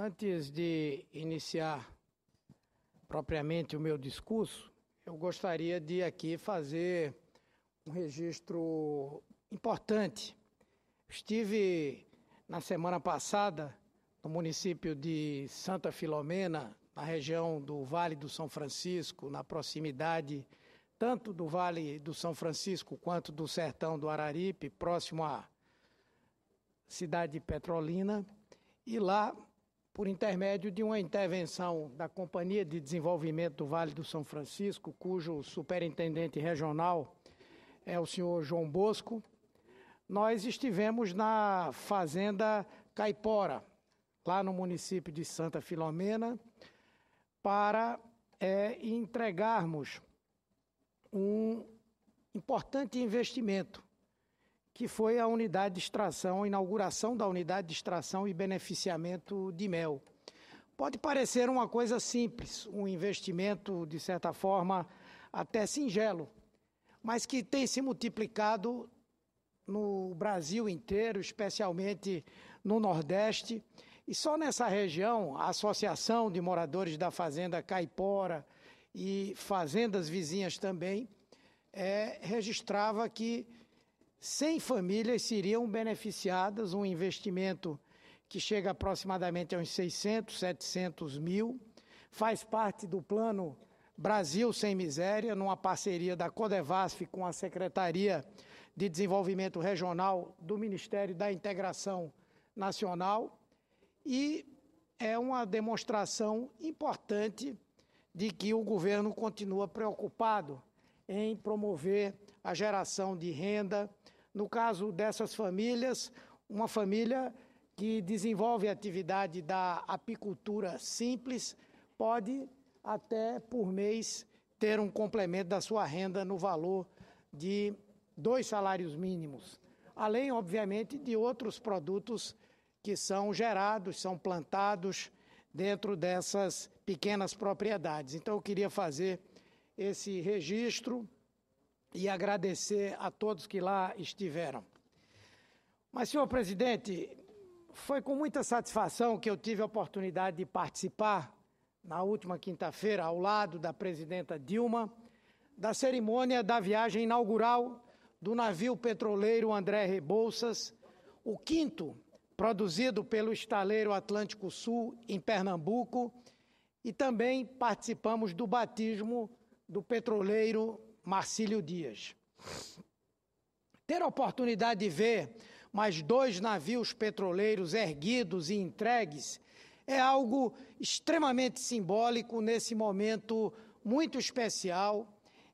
Antes de iniciar propriamente o meu discurso, eu gostaria de aqui fazer um registro importante. Estive na semana passada no município de Santa Filomena, na região do Vale do São Francisco, na proximidade tanto do Vale do São Francisco quanto do Sertão do Araripe, próximo à cidade de Petrolina, e lá, por intermédio de uma intervenção da Companhia de Desenvolvimento do Vale do São Francisco, cujo superintendente regional é o senhor João Bosco, nós estivemos na Fazenda Caipora, lá no município de Santa Filomena, para entregarmos um importante investimento, que foi a unidade de extração, a inauguração da unidade de extração e beneficiamento de mel. Pode parecer uma coisa simples, um investimento, de certa forma, até singelo, mas que tem se multiplicado no Brasil inteiro, especialmente no Nordeste, e só nessa região, a Associação de Moradores da Fazenda Caipora e fazendas vizinhas também, registrava que 100 famílias seriam beneficiadas, um investimento que chega aproximadamente a uns 600, 700 mil, faz parte do Plano Brasil Sem Miséria, numa parceria da Codevasf com a Secretaria de Desenvolvimento Regional do Ministério da Integração Nacional, e é uma demonstração importante de que o governo continua preocupado em promover a geração de renda. No caso dessas famílias, uma família que desenvolve a atividade da apicultura simples pode até por mês ter um complemento da sua renda no valor de 2 salários mínimos, além, obviamente, de outros produtos que são gerados, são plantados dentro dessas pequenas propriedades. Então, eu queria fazer esse registro e agradecer a todos que lá estiveram. Mas, senhor presidente, foi com muita satisfação que eu tive a oportunidade de participar, na última quinta-feira, ao lado da presidenta Dilma, da cerimônia da viagem inaugural do navio petroleiro André Rebouças, o 5º produzido pelo estaleiro Atlântico Sul, em Pernambuco, e também participamos do batismo do petroleiro Marcílio Dias. Ter a oportunidade de ver mais 2 navios petroleiros erguidos e entregues é algo extremamente simbólico nesse momento muito especial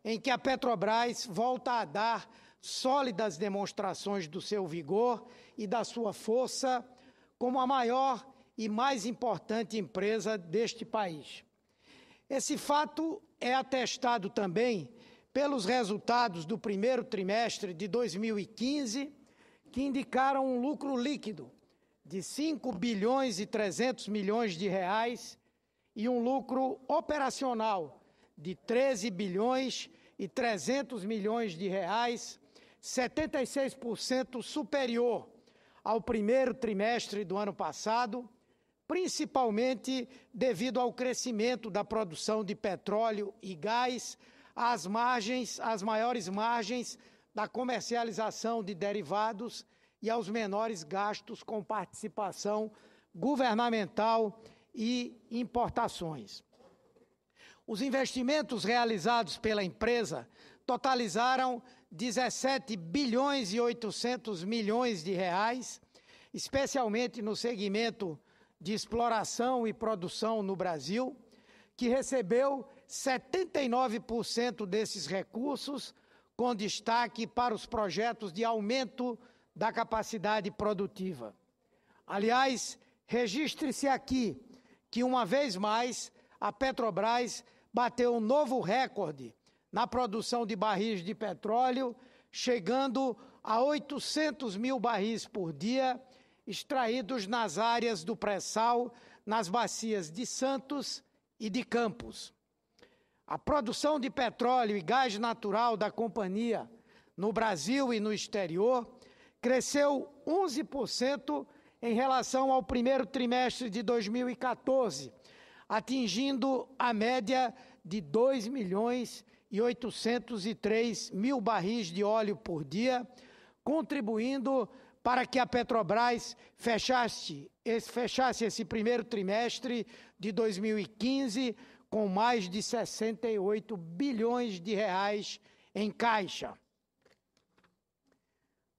em que a Petrobras volta a dar sólidas demonstrações do seu vigor e da sua força como a maior e mais importante empresa deste país. Esse fato é atestado também pelos resultados do primeiro trimestre de 2015, que indicaram um lucro líquido de 5 bilhões e 300 milhões de reais e um lucro operacional de 13 bilhões e 300 milhões de reais, 76% superior ao primeiro trimestre do ano passado, principalmente devido ao crescimento da produção de petróleo e gás, as maiores margens da comercialização de derivados e aos menores gastos com participação governamental e importações. Os investimentos realizados pela empresa totalizaram 17 bilhões e 800 milhões de reais, especialmente no segmento de exploração e produção no Brasil, que recebeu 79% desses recursos, com destaque para os projetos de aumento da capacidade produtiva. Aliás, registre-se aqui que, uma vez mais, a Petrobras bateu um novo recorde na produção de barris de petróleo, chegando a 800 mil barris por dia, extraídos nas áreas do pré-sal, nas bacias de Santos e de Campos. A produção de petróleo e gás natural da companhia no Brasil e no exterior cresceu 11% em relação ao primeiro trimestre de 2014, atingindo a média de 2.803.000 barris de óleo por dia, contribuindo para que a Petrobras fechasse esse primeiro trimestre de 2015 com mais de 68 bilhões de reais em caixa.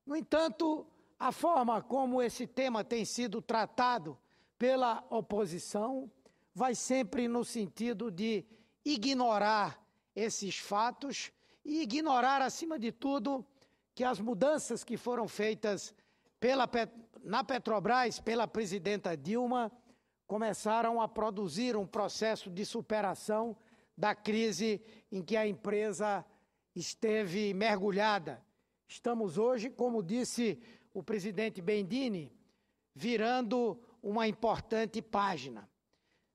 No entanto, a forma como esse tema tem sido tratado pela oposição vai sempre no sentido de ignorar esses fatos e ignorar, acima de tudo, que as mudanças que foram feitas na Petrobras, pela presidenta Dilma, começaram a produzir um processo de superação da crise em que a empresa esteve mergulhada. Estamos hoje, como disse o presidente Bendini, virando uma importante página.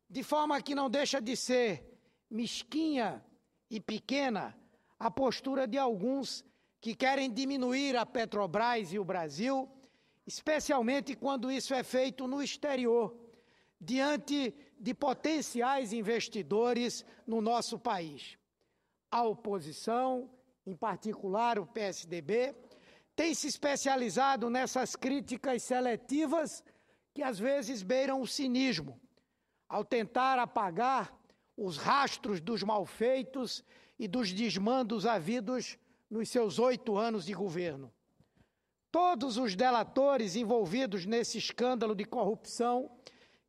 De forma que não deixa de ser mesquinha e pequena a postura de alguns que querem diminuir a Petrobras e o Brasil, especialmente quando isso é feito no exterior, diante de potenciais investidores no nosso país. A oposição, em particular o PSDB, tem se especializado nessas críticas seletivas que às vezes beiram o cinismo, ao tentar apagar os rastros dos malfeitos e dos desmandos havidos nos seus 8 anos de governo. Todos os delatores envolvidos nesse escândalo de corrupção,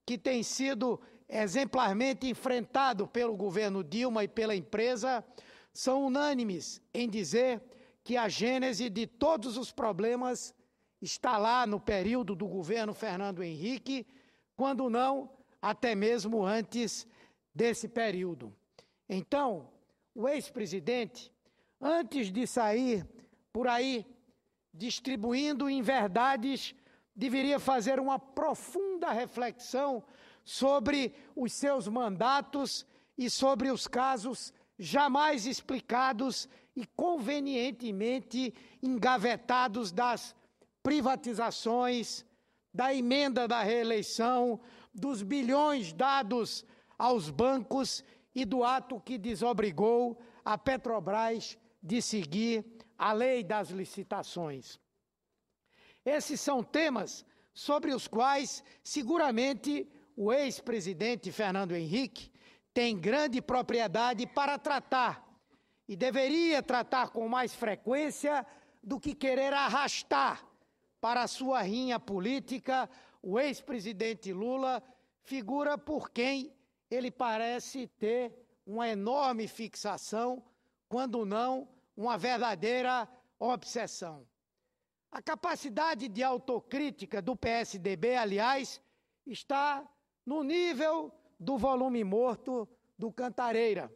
que tem sido exemplarmente enfrentado pelo governo Dilma e pela empresa, são unânimes em dizer que a gênese de todos os problemas está lá no período do governo Fernando Henrique, quando não, até mesmo antes desse período. Então, o ex-presidente, antes de sair por aí distribuindo inverdades, deveria fazer uma profunda reflexão sobre os seus mandatos e sobre os casos jamais explicados e convenientemente engavetados das privatizações, da emenda da reeleição, dos bilhões dados aos bancos e do ato que desobrigou a Petrobras de seguir a lei das licitações. Esses são temas sobre os quais, seguramente, o ex-presidente Fernando Henrique tem grande propriedade para tratar, e deveria tratar com mais frequência do que querer arrastar para a sua rinha política o ex-presidente Lula, figura por quem ele parece ter uma enorme fixação, quando não uma verdadeira obsessão. A capacidade de autocrítica do PSDB, aliás, está no nível do volume morto do Cantareira.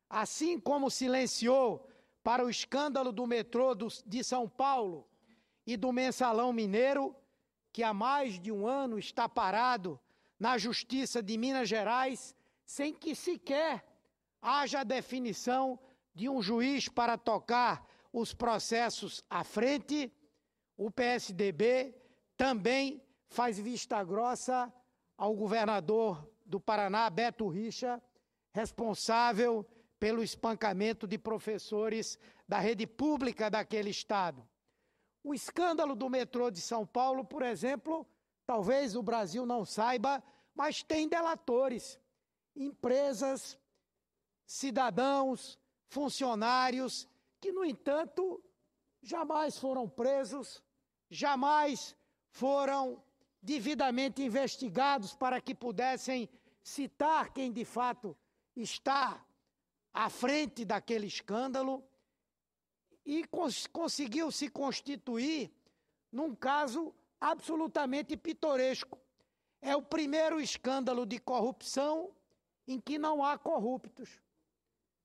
Assim como silenciou para o escândalo do metrô de São Paulo e do Mensalão Mineiro, que há mais de um ano está parado na Justiça de Minas Gerais, sem que sequer haja definição de um juiz para tocar os processos à frente, o PSDB também faz vista grossa ao governador do Paraná, Beto Richa, responsável pelo espancamento de professores da rede pública daquele estado. O escândalo do metrô de São Paulo, por exemplo, talvez o Brasil não saiba, mas tem delatores, empresas, cidadãos, funcionários, que, no entanto, jamais foram presos, jamais foram devidamente investigados para que pudessem citar quem de fato está à frente daquele escândalo, e conseguiu se constituir num caso absolutamente pitoresco. É o primeiro escândalo de corrupção em que não há corruptos.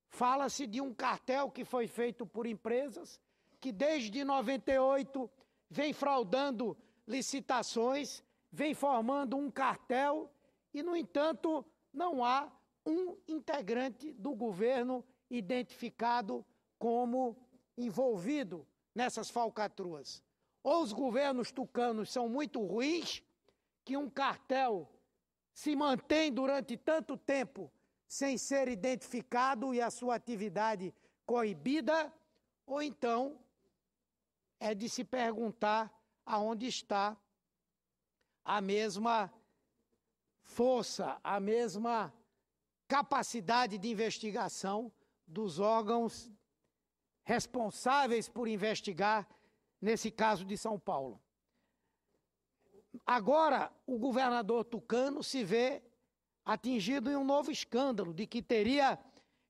Fala-se de um cartel que foi feito por empresas que desde 98 vem fraudando licitações, vem formando um cartel e, no entanto, não há um integrante do governo identificado como envolvido nessas falcatruas. Ou os governos tucanos são muito ruins, que um cartel se mantém durante tanto tempo sem ser identificado e a sua atividade coibida, ou então é de se perguntar aonde está a mesma força, a mesma capacidade de investigação dos órgãos responsáveis por investigar nesse caso de São Paulo. Agora, o governador tucano se vê atingido em um novo escândalo de que teria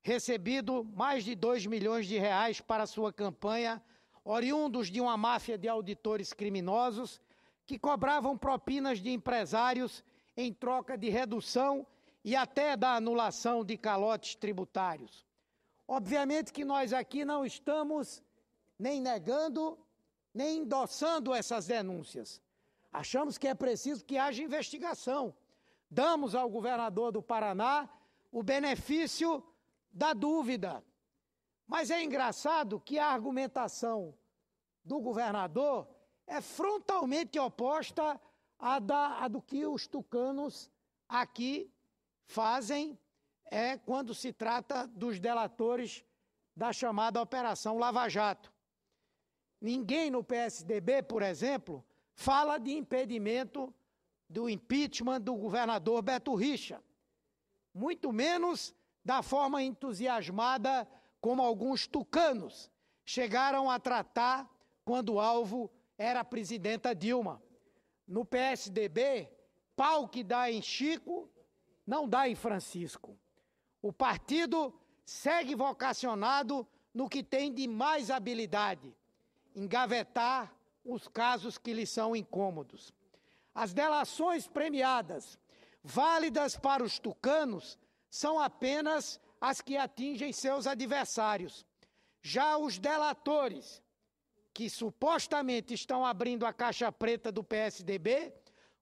recebido mais de 2 milhões de reais para sua campanha, oriundos de uma máfia de auditores criminosos que cobravam propinas de empresários em troca de redução e até da anulação de calotes tributários. Obviamente que nós aqui não estamos nem negando, nem endossando essas denúncias. Achamos que é preciso que haja investigação. Damos ao governador do Paraná o benefício da dúvida. Mas é engraçado que a argumentação do governador é frontalmente oposta à do que os tucanos aqui fazem quando se trata dos delatores da chamada Operação Lava Jato. Ninguém no PSDB, por exemplo, fala de impedimento do impeachment do governador Beto Richa, muito menos da forma entusiasmada como alguns tucanos chegaram a tratar quando o alvo era a presidenta Dilma. No PSDB, pau que dá em Chico, não dá em Francisco. O partido segue vocacionado no que tem de mais habilidade, engavetar os casos que lhe são incômodos. As delações premiadas, válidas para os tucanos, são apenas as que atingem seus adversários. Já os delatores, que supostamente estão abrindo a caixa preta do PSDB,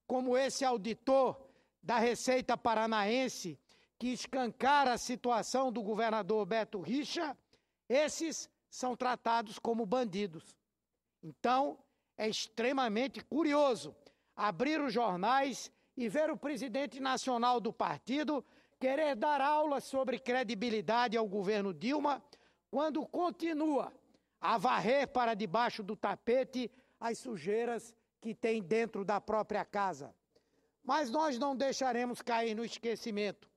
como esse auditor da Receita Paranaense, que escancara a situação do governador Beto Richa, esses são tratados como bandidos. Então, é extremamente curioso abrir os jornais e ver o presidente nacional do partido querer dar aulas sobre credibilidade ao governo Dilma, quando continua a varrer para debaixo do tapete as sujeiras que tem dentro da própria casa. Mas nós não deixaremos cair no esquecimento.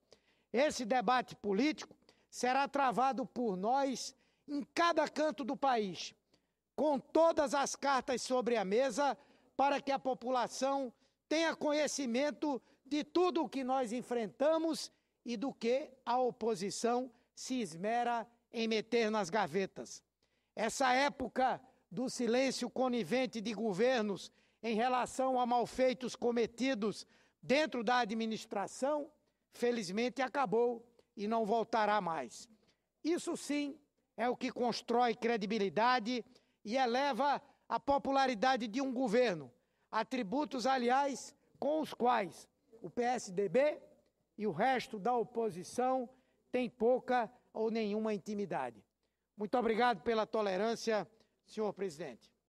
Esse debate político será travado por nós em cada canto do país, com todas as cartas sobre a mesa, para que a população tenha conhecimento de tudo o que nós enfrentamos e do que a oposição se esmera em meter nas gavetas. Essa época do silêncio conivente de governos em relação a malfeitos cometidos dentro da administração, felizmente acabou e não voltará mais. Isso sim é o que constrói credibilidade e eleva a popularidade de um governo, atributos, aliás, com os quais o PSDB e o resto da oposição têm pouca ou nenhuma intimidade. Muito obrigado pela tolerância, senhor presidente.